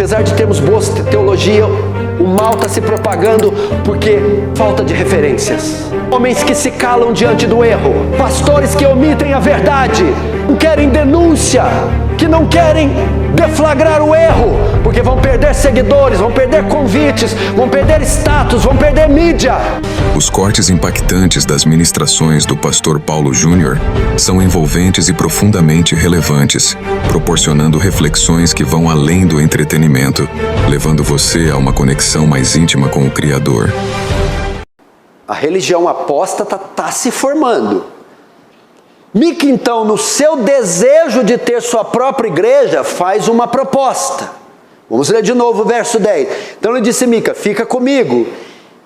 apesar de termos boa teologia, o mal está se propagando porque falta de referências. Homens que se calam diante do erro, pastores que omitem a verdade, não querem denúncia, que não querem deflagrar o erro, porque vão perder seguidores, vão perder convites, vão perder status, vão perder mídia. Os cortes impactantes das ministrações do pastor Paulo Júnior são envolventes e profundamente relevantes, proporcionando reflexões que vão além do entretenimento, levando você a uma conexão mais íntima com o Criador. A religião apóstata está se formando. Mica, então, no seu desejo de ter sua própria igreja, faz uma proposta. Vamos ler de novo o verso 10. Então ele disse: Mica, fica comigo,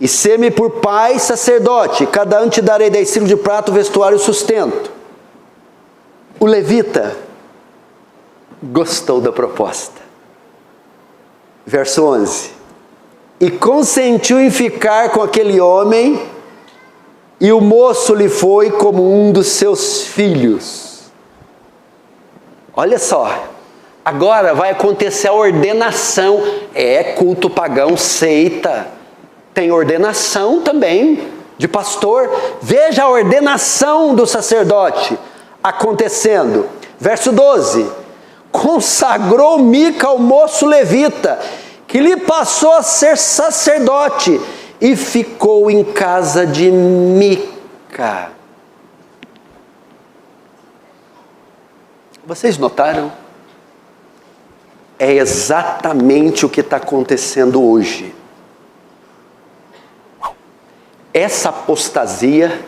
e sê-me por pai sacerdote, cada ano te darei 10 ciclos de prata, vestuário e sustento. O levita gostou da proposta. Verso 11. E consentiu em ficar com aquele homem, e o moço lhe foi como um dos seus filhos. Olha só, agora vai acontecer a ordenação. Culto pagão, seita, tem ordenação também de pastor. Veja a ordenação do sacerdote acontecendo. Verso 12. Consagrou Mica ao moço levita, que lhe passou a ser sacerdote, e ficou em casa de Mica. Vocês notaram? É exatamente o que está acontecendo hoje. Essa apostasia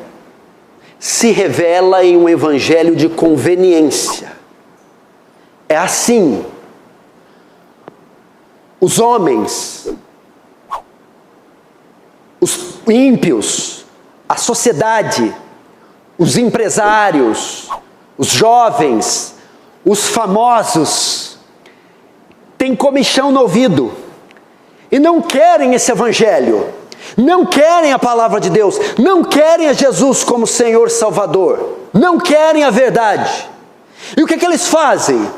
se revela em um evangelho de conveniência. É assim. Os homens, os ímpios, a sociedade, os empresários, os jovens, os famosos, têm comichão no ouvido e não querem esse evangelho, não querem a palavra de Deus, não querem a Jesus como Senhor Salvador, não querem a verdade. E o que eles fazem?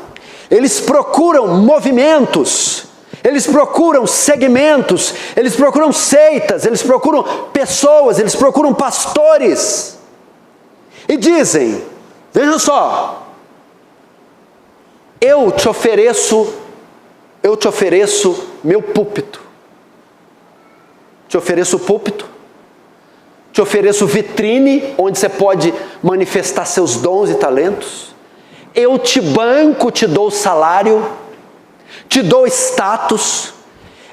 Eles procuram movimentos, eles procuram segmentos, eles procuram seitas, eles procuram pessoas, eles procuram pastores. E dizem: veja só, eu te ofereço meu púlpito. Te ofereço púlpito, te ofereço vitrine, onde você pode manifestar seus dons e talentos. Eu te banco, te dou salário, te dou status,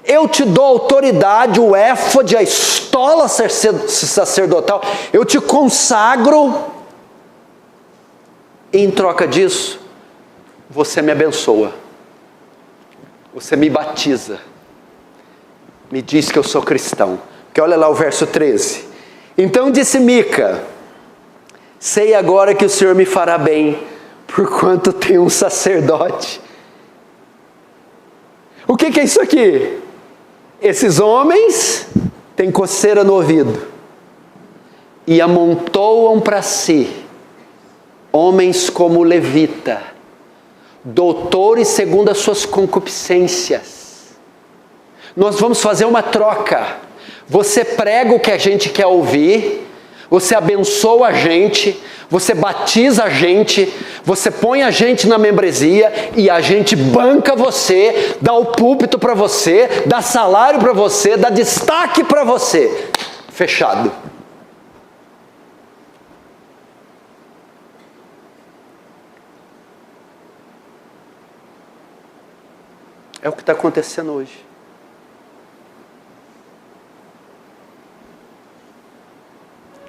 eu te dou autoridade, o éfode, a estola sacerdotal, eu te consagro, e em troca disso, você me abençoa, você me batiza, me diz que eu sou cristão. Porque olha lá o verso 13. Então disse Mica: sei agora que o Senhor me fará bem, porquanto tenho um sacerdote. O que é isso aqui? Esses homens têm coceira no ouvido e amontoam para si homens como levita, doutores segundo as suas concupiscências. Nós vamos fazer uma troca. Você prega o que a gente quer ouvir, você abençoa a gente, você batiza a gente, você põe a gente na membresia e a gente banca você, dá o púlpito para você, dá salário para você, dá destaque para você. Fechado. É o que está acontecendo hoje.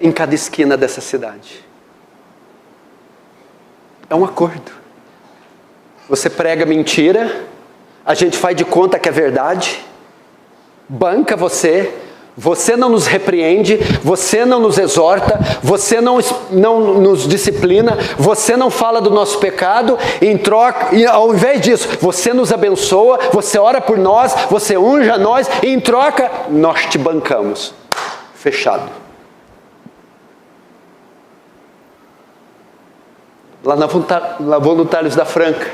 Em cada esquina dessa cidade. É um acordo. Você prega mentira, a gente faz de conta que é verdade, banca você, você não nos repreende, você não nos exorta, você não nos disciplina, você não fala do nosso pecado, em troca, e ao invés disso, você nos abençoa, você ora por nós, você unge a nós, e em troca, nós te bancamos. Fechado. Lá na Voluntários da Franca,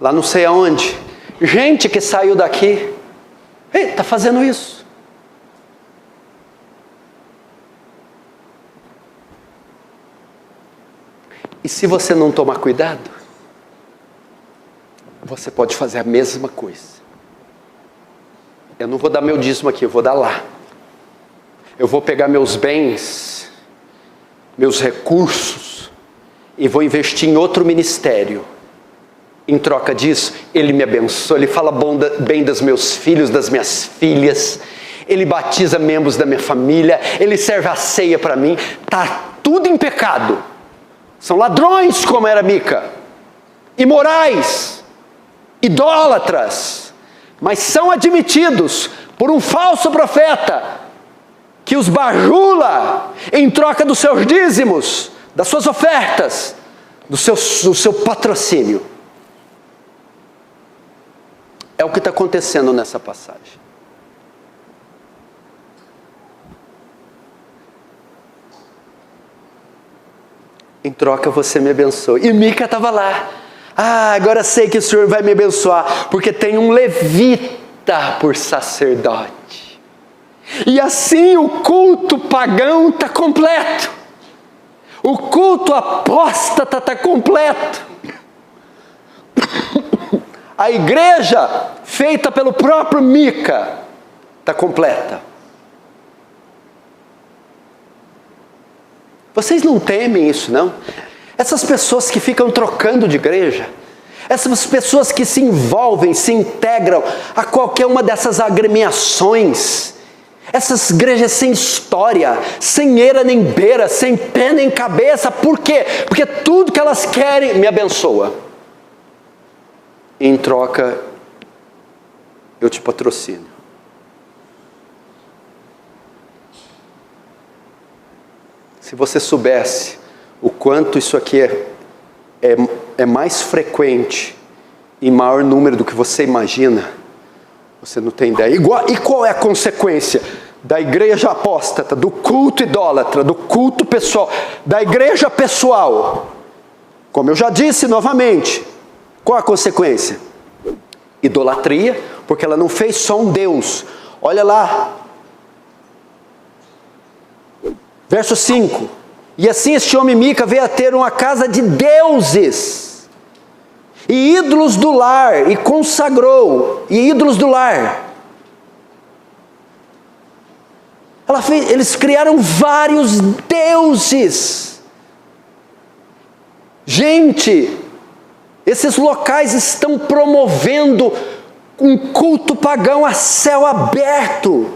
lá não sei aonde, gente que saiu daqui, está fazendo isso. E se você não tomar cuidado, você pode fazer a mesma coisa. Eu não vou dar meu dízimo aqui, eu vou dar lá. Eu vou pegar meus bens, meus recursos, e vou investir em outro ministério. Em troca disso, Ele me abençoa, Ele fala bem dos meus filhos, das minhas filhas, Ele batiza membros da minha família, Ele serve a ceia para mim, está tudo em pecado. São ladrões como era Mica, imorais, idólatras, mas são admitidos por um falso profeta, que os bajula em troca dos seus dízimos, das suas ofertas, do seu patrocínio. É o que está acontecendo nessa passagem. Em troca você me abençoa. E Mica estava lá. Agora sei que o Senhor vai me abençoar, porque tem um levita por sacerdote. E assim o culto pagão está completo. O culto apóstata está completo. A igreja feita pelo próprio Mica está completa. Vocês não temem isso, não? Essas pessoas que ficam trocando de igreja, essas pessoas que se envolvem, se integram a qualquer uma dessas agremiações, essas igrejas sem história, sem eira nem beira, sem pé nem cabeça, por quê? Porque tudo que elas querem me abençoa. Em troca, eu te patrocino. Se você soubesse o quanto isso aqui é mais frequente, em maior número do que você imagina, você não tem ideia. E qual é a consequência da igreja apóstata, do culto idólatra, do culto pessoal, da igreja pessoal? Como eu já disse novamente, qual a consequência? Idolatria, porque ela não fez só um Deus. Olha lá, verso 5, e assim este homem Mica veio a ter uma casa de deuses, e ídolos do lar, e consagrou, e ídolos do lar. Eles criaram vários deuses. Gente, esses locais estão promovendo um culto pagão a céu aberto.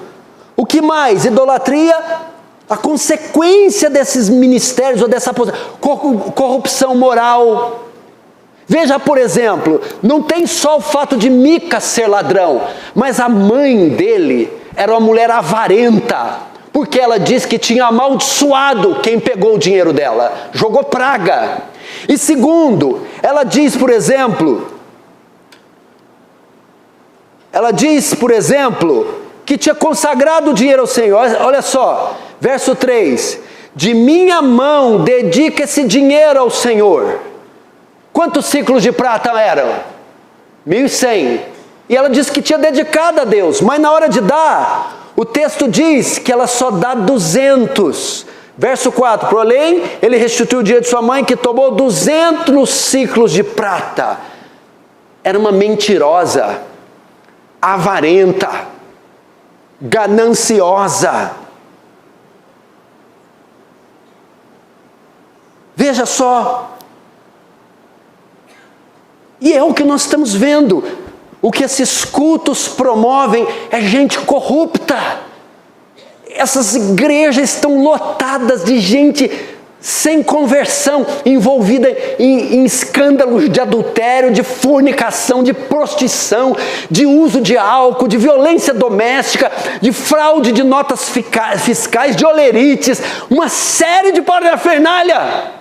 O que mais? Idolatria. A consequência desses ministérios ou dessa corrupção moral. Veja, por exemplo, não tem só o fato de Mica ser ladrão, mas a mãe dele era uma mulher avarenta, porque ela diz que tinha amaldiçoado quem pegou o dinheiro dela, jogou praga. E segundo, ela diz, por exemplo, que tinha consagrado o dinheiro ao Senhor. Olha só, verso 3, de minha mão dedica esse dinheiro ao Senhor. Quantos ciclos de prata eram? 1.100. E ela disse que tinha dedicado a Deus, mas na hora de dar, o texto diz que ela só dá 200. Verso 4, porém, ele restituiu o dinheiro de sua mãe, que tomou 200 ciclos de prata. Era uma mentirosa, avarenta, gananciosa. Veja só. E é o que nós estamos vendo. O que esses cultos promovem é gente corrupta. Essas igrejas estão lotadas de gente sem conversão, envolvida em escândalos de adultério, de fornicação, de prostituição, de uso de álcool, de violência doméstica, de fraude de notas fiscais, de olerites, uma série de parafernália.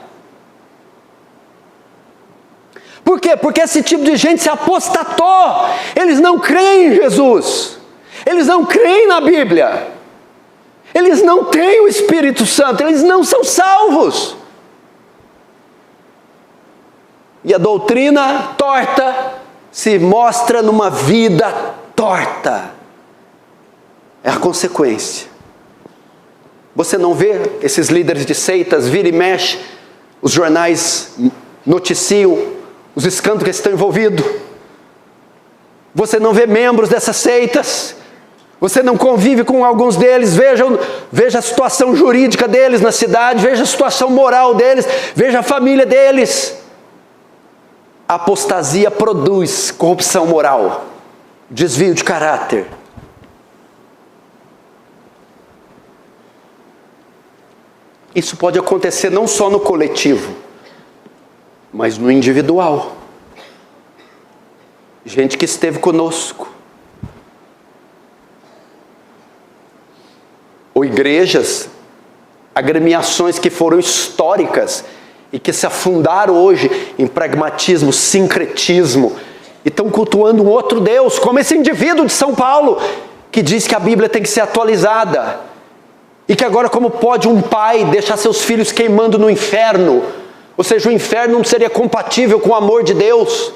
Por quê? Porque esse tipo de gente se apostatou. Eles não creem em Jesus. Eles não creem na Bíblia. Eles não têm o Espírito Santo. Eles não são salvos. E a doutrina torta se mostra numa vida torta. É a consequência. Você não vê esses líderes de seitas, vira e mexe, os jornais noticiam os escândalos que estão envolvidos. Você não vê membros dessas seitas. Você não convive com alguns deles. Veja a situação jurídica deles na cidade, veja a situação moral deles, veja a família deles. A apostasia produz corrupção moral, desvio de caráter. Isso pode acontecer não só no coletivo, mas no individual. Gente que esteve conosco. Ou igrejas, agremiações que foram históricas e que se afundaram hoje em pragmatismo, sincretismo, e estão cultuando um outro Deus, como esse indivíduo de São Paulo, que diz que a Bíblia tem que ser atualizada. E que agora, como pode um pai deixar seus filhos queimando no inferno? Ou seja, o inferno não seria compatível com o amor de Deus.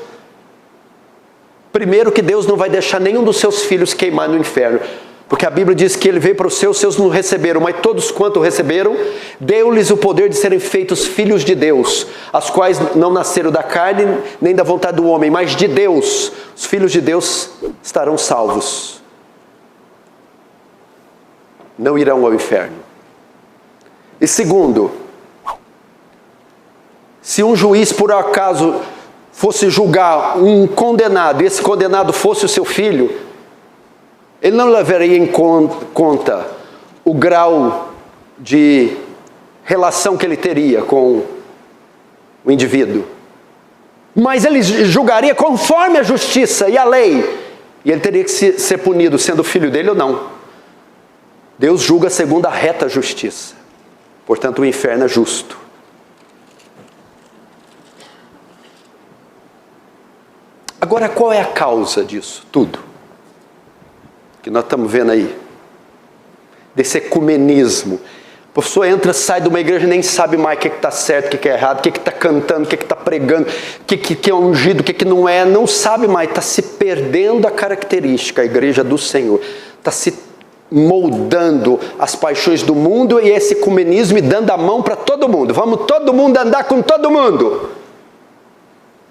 Primeiro que Deus não vai deixar nenhum dos seus filhos queimar no inferno. Porque a Bíblia diz que Ele veio para os seus não o receberam, mas todos quanto o receberam, deu-lhes o poder de serem feitos filhos de Deus, as quais não nasceram da carne, nem da vontade do homem, mas de Deus. Os filhos de Deus estarão salvos. Não irão ao inferno. E segundo, se um juiz por acaso fosse julgar um condenado, e esse condenado fosse o seu filho, ele não levaria em conta o grau de relação que ele teria com o indivíduo, mas ele julgaria conforme a justiça e a lei, e ele teria que ser punido sendo filho dele ou não. Deus julga segundo a reta justiça. Portanto, o inferno é justo. Agora, qual é a causa disso tudo? Que nós estamos vendo aí. Desse ecumenismo. A pessoa entra, sai de uma igreja e nem sabe mais o que está certo, o que é errado, o que está cantando, o que está pregando, o que é ungido, o que não é. Não sabe mais, está se perdendo a característica, a igreja do Senhor. Está se moldando as paixões do mundo e esse ecumenismo e dando a mão para todo mundo. Vamos todo mundo andar com todo mundo.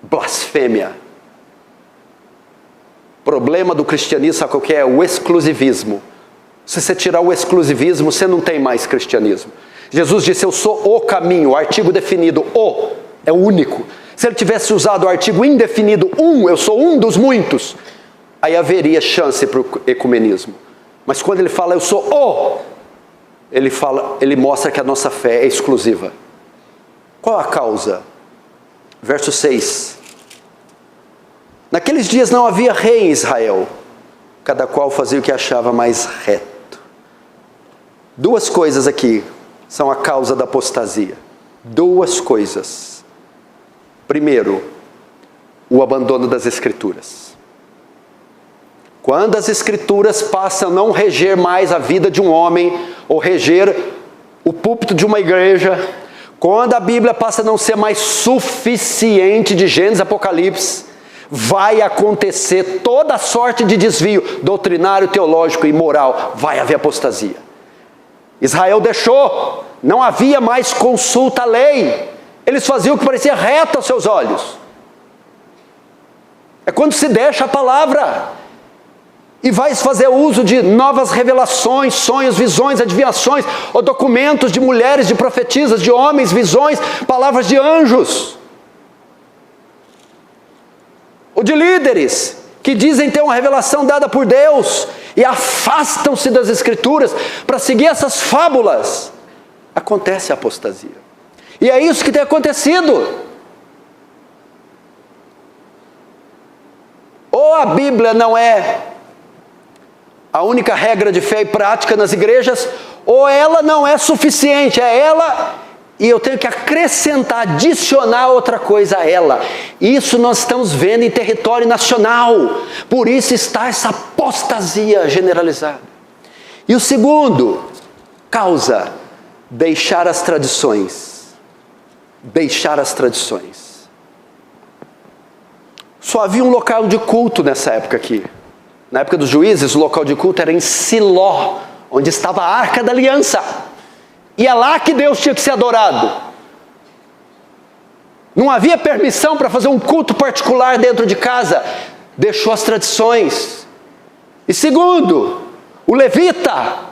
Blasfêmia. Problema do cristianismo, sabe qual que é? O exclusivismo. Se você tirar o exclusivismo, você não tem mais cristianismo. Jesus disse, eu sou o caminho, o artigo definido, o, é o único. Se ele tivesse usado o artigo indefinido, eu sou um dos muitos, aí haveria chance para o ecumenismo. Mas quando ele fala, eu sou o, ele mostra que a nossa fé é exclusiva. Qual a causa? Verso 6. Naqueles dias não havia rei em Israel, cada qual fazia o que achava mais reto. Duas coisas aqui são a causa da apostasia. Duas coisas. Primeiro, o abandono das Escrituras. Quando as Escrituras passam a não reger mais a vida de um homem, ou reger o púlpito de uma igreja, quando a Bíblia passa a não ser mais suficiente de Gênesis e Apocalipse, vai acontecer toda sorte de desvio doutrinário, teológico e moral, vai haver apostasia. Israel deixou, não havia mais consulta à lei, eles faziam o que parecia reto aos seus olhos. É quando se deixa a palavra e vai fazer uso de novas revelações, sonhos, visões, adivinhações, ou documentos de mulheres, de profetisas, de homens, visões, palavras de anjos, ou de líderes que dizem ter uma revelação dada por Deus e afastam-se das Escrituras para seguir essas fábulas. Acontece a apostasia. E é isso que tem acontecido. Ou a Bíblia não é a única regra de fé e prática nas igrejas, ou ela não é suficiente, é ela, e eu tenho que acrescentar, adicionar outra coisa a ela. Isso nós estamos vendo em território nacional, por isso está essa apostasia generalizada. E o segundo, causa, deixar as tradições. Deixar as tradições. Só havia um local de culto nessa época aqui. Na época dos juízes, o local de culto era em Siló, onde estava a Arca da Aliança. E é lá que Deus tinha que ser adorado. Não havia permissão para fazer um culto particular dentro de casa. Deixou as tradições. E segundo, o levita,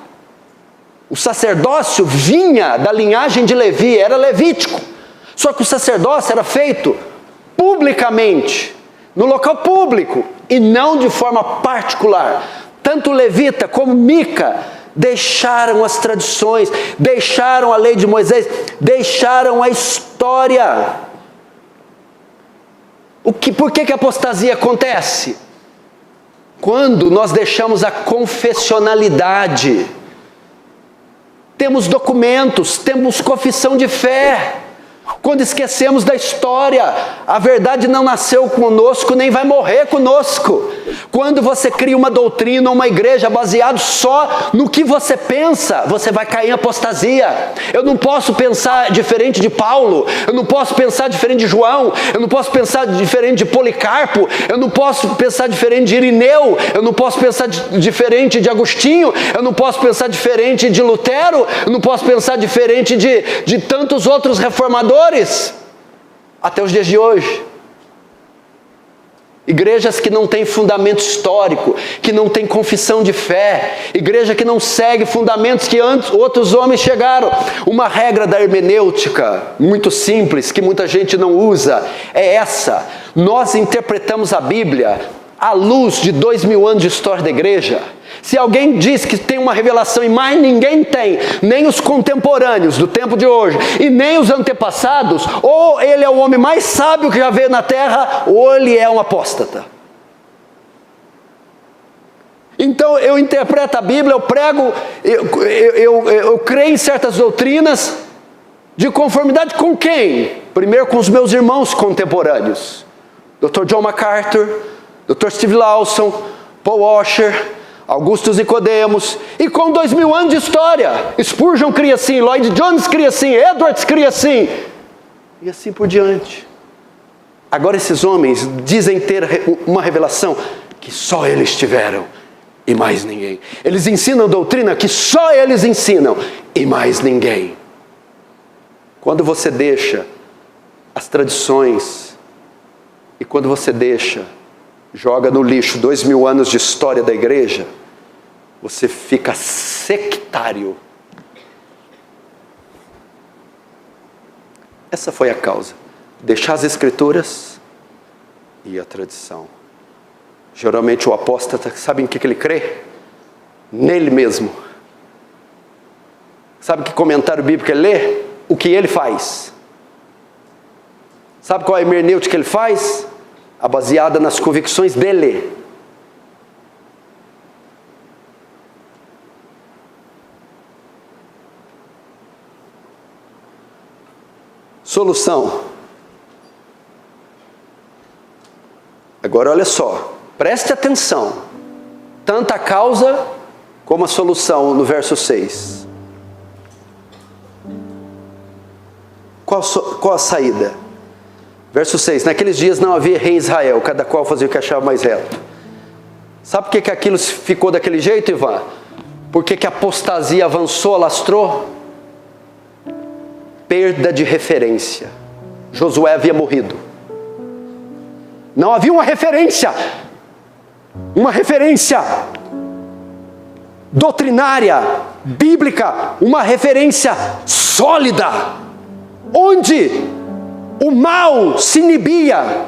o sacerdócio vinha da linhagem de Levi, era levítico. Só que o sacerdócio era feito publicamente, no local público, e não de forma particular. Tanto o levita como Mica deixaram as tradições, deixaram a lei de Moisés, deixaram a história. Por que a apostasia acontece? Quando nós deixamos a confessionalidade. Temos documentos, temos confissão de fé. Quando esquecemos da história, a verdade não nasceu conosco, nem vai morrer conosco. Quando você cria uma doutrina, uma igreja baseado só no que você pensa, você vai cair em apostasia. Eu não posso pensar diferente de Paulo, eu não posso pensar diferente de João, eu não posso pensar diferente de Policarpo, eu não posso pensar diferente de Irineu, eu não posso pensar diferente de Agostinho, eu não posso pensar diferente de Lutero, eu não posso pensar diferente de tantos outros reformadores, até os dias de hoje. Igrejas que não têm fundamento histórico, que não têm confissão de fé, igreja que não segue fundamentos que outros homens chegaram. Uma regra da hermenêutica, muito simples, que muita gente não usa, é essa: nós interpretamos a Bíblia à luz de 2000 anos de história da igreja. Se alguém diz que tem uma revelação e mais ninguém tem, nem os contemporâneos do tempo de hoje, e nem os antepassados, ou ele é o homem mais sábio que já veio na terra, ou ele é um apóstata. Então eu interpreto a Bíblia, eu prego, eu creio em certas doutrinas, de conformidade com quem? Primeiro com os meus irmãos contemporâneos. Dr. John MacArthur, Dr. Steve Lawson, Paul Washer, Augustus Nicodemos, e com 2000 anos de história. Spurgeon cria assim, Lloyd Jones cria assim, Edwards cria assim, e assim por diante. Agora esses homens dizem ter uma revelação que só eles tiveram, e mais ninguém. Eles ensinam doutrina que só eles ensinam, e mais ninguém. Quando você deixa as tradições, e quando você joga no lixo 2000 anos de história da igreja, você fica sectário. Essa foi a causa. Deixar as escrituras e a tradição. Geralmente o apóstata, sabe em que ele crê? Nele mesmo. Sabe que comentário bíblico ele lê? O que ele faz. Sabe qual é a hermenêutica que ele faz? A baseada nas convicções dele. Solução. Agora olha só, preste atenção. Tanto a causa como a solução no verso 6. Qual a saída? Verso 6, naqueles dias não havia rei em Israel, cada qual fazia o que achava mais reto. Sabe por que aquilo ficou daquele jeito, Ivan? Por que a apostasia avançou, alastrou? Perda de referência. Josué havia morrido. Não havia uma referência doutrinária, bíblica, uma referência sólida, onde o mal se inibia.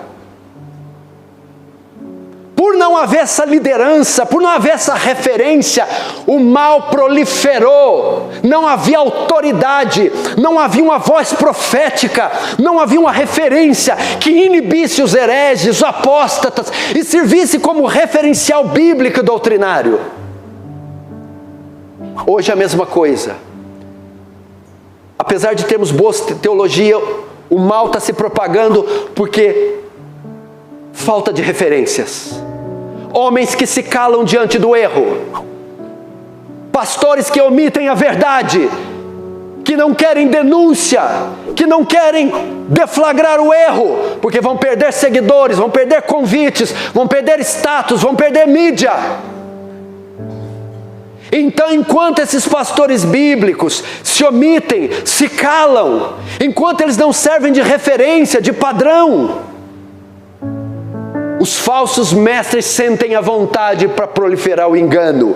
Por não haver essa liderança, por não haver essa referência, o mal proliferou. Não havia autoridade, não havia uma voz profética, não havia uma referência que inibisse os hereges, os apóstatas, e servisse como referencial bíblico e doutrinário. Hoje é a mesma coisa. Apesar de termos boa teologia, o mal está se propagando porque falta de referências. Homens que se calam diante do erro. Pastores que omitem a verdade. que não querem denúncia, que não querem deflagrar o erro, porque vão perder seguidores, vão perder convites, vão perder status, vão perder mídia. Então, enquanto esses pastores bíblicos se omitem, se calam, enquanto eles não servem de referência, de padrão, os falsos mestres sentem à vontade para proliferar o engano.